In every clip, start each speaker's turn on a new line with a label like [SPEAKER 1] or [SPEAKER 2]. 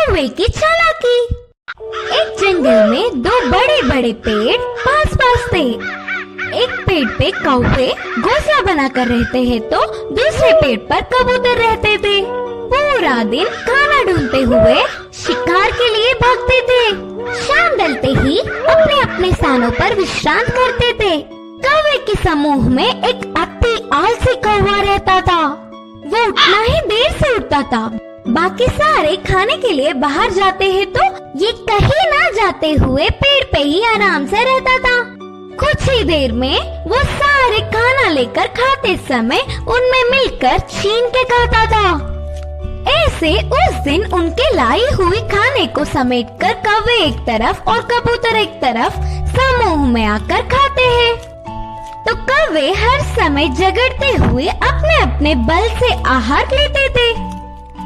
[SPEAKER 1] कौवे की चालाकी। एक जंगल में दो बड़े बड़े पेड़ पास पास थे। एक पेड़ पे कौवे घोंसला बनाकर रहते हैं तो दूसरे पेड़ पर कबूतर रहते थे। पूरा दिन खाना ढूंढते हुए शिकार के लिए भागते थे। शाम ढलते ही अपने अपने स्थानों पर विश्राम करते थे। कौवे के समूह में एक अति आलसी कौवा रहता था। वो उतना ही देर से उठता था। बाकी सारे खाने के लिए बाहर जाते हैं तो ये कहीं ना जाते हुए पेड़ पे ही आराम से रहता था। कुछ ही देर में वो सारे खाना लेकर खाते समय उनमें मिलकर छीन के खाता था। ऐसे उस दिन उनके लाई हुई खाने को समेटकर कौवे एक तरफ और कबूतर एक तरफ समूह में आकर खाते हैं। तो कौवे हर समय झगड़ते हुए अपने अपने बल से आहार लेते थे।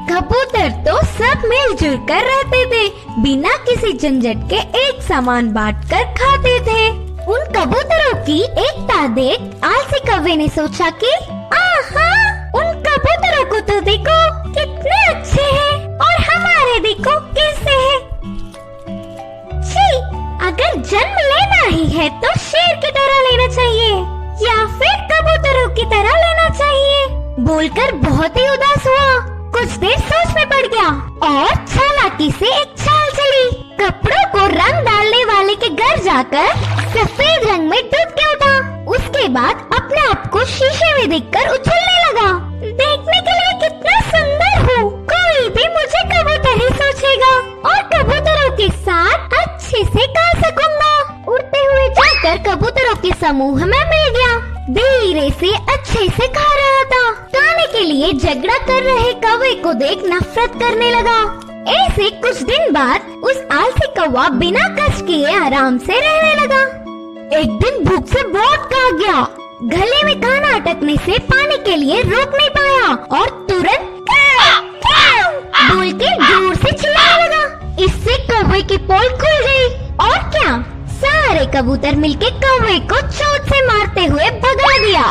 [SPEAKER 1] कबूतर तो सब मिलजुल कर रहते थे, बिना किसी झंझट के एक सामान बांटकर खाते थे। उन कबूतरों की एकता देख आलसी कौवे ने सोचा कि आहा, उन कबूतरों को तो देखो कितने अच्छे हैं और हमारे देखो कैसे हैं। छी, अगर जन्म लेना ही है तो शेर की तरह लेना चाहिए या फिर कबूतरों की तरह लेना चाहिए। बोलकर बहुत ही उदास हुआ। कुछ देर सोच में पड़ गया और चालाकी से एक चाल चली। कपड़ों को रंग डालने वाले के घर जाकर सफेद रंग में डूब के उठा। उसके बाद अपने आप को शीशे में देखकर उछलने लगा। देखने के लिए कितना सुंदर हूँ, कोई भी मुझे कबूतर ही सोचेगा और कबूतरों के साथ अच्छे से खा सकूंगा। उड़ते हुए जाकर कबूतरों के समूह में मिल गया। धीरे से अच्छे से खा रहा था। खाने के लिए झगड़ा कर रहे कौवे को देख नफरत करने लगा। ऐसे कुछ दिन बाद उस आलसी कौवा बिना कष्ट किए आराम से रहने लगा। एक दिन भूख से बहुत भाग गया। गले में खाना अटकने से पानी के लिए रोक नहीं पाया और तुरंत बोल के जोर से चिल्लाने लगा। इससे कौवे की पोल खुल गई और क्या, सारे कबूतर मिलके कौवे को चोट से मारते हुए भगा दिया।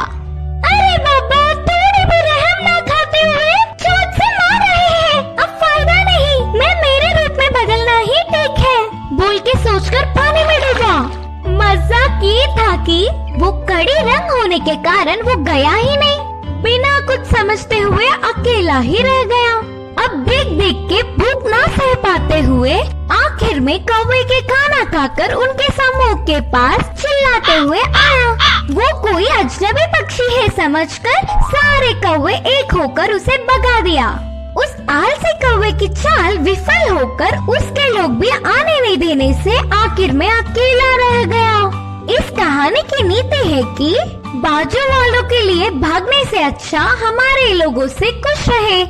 [SPEAKER 1] अरे बाबा, थोड़ी भी रहम ना खाते हुए चोट से मार रहे हैं। अब फायदा नहीं, मैं मेरे रूप में बदलना ही ठीक है, बोल के सोचकर पानी में डूबा। मजाक ये था कि वो कड़ी रंग होने के कारण वो गया ही नहीं। बिना कुछ समझते हुए अकेला ही रह गया। अब देख देख के भूख ना सह पाते हुए आखिर में कौवे के खाना खाकर उनके समूह के पास चिल्लाते हुए आया। वो कोई अजनबी पक्षी है समझकर सारे कौवे एक होकर उसे भगा दिया। उस आलसी कौवे की चाल विफल होकर उसके लोग भी आने नहीं देने से आखिर में अकेला रह गया। इस कहानी की नीति है कि बाजू वालों के लिए भागने से अच्छा हमारे लोगों से खुश रहे।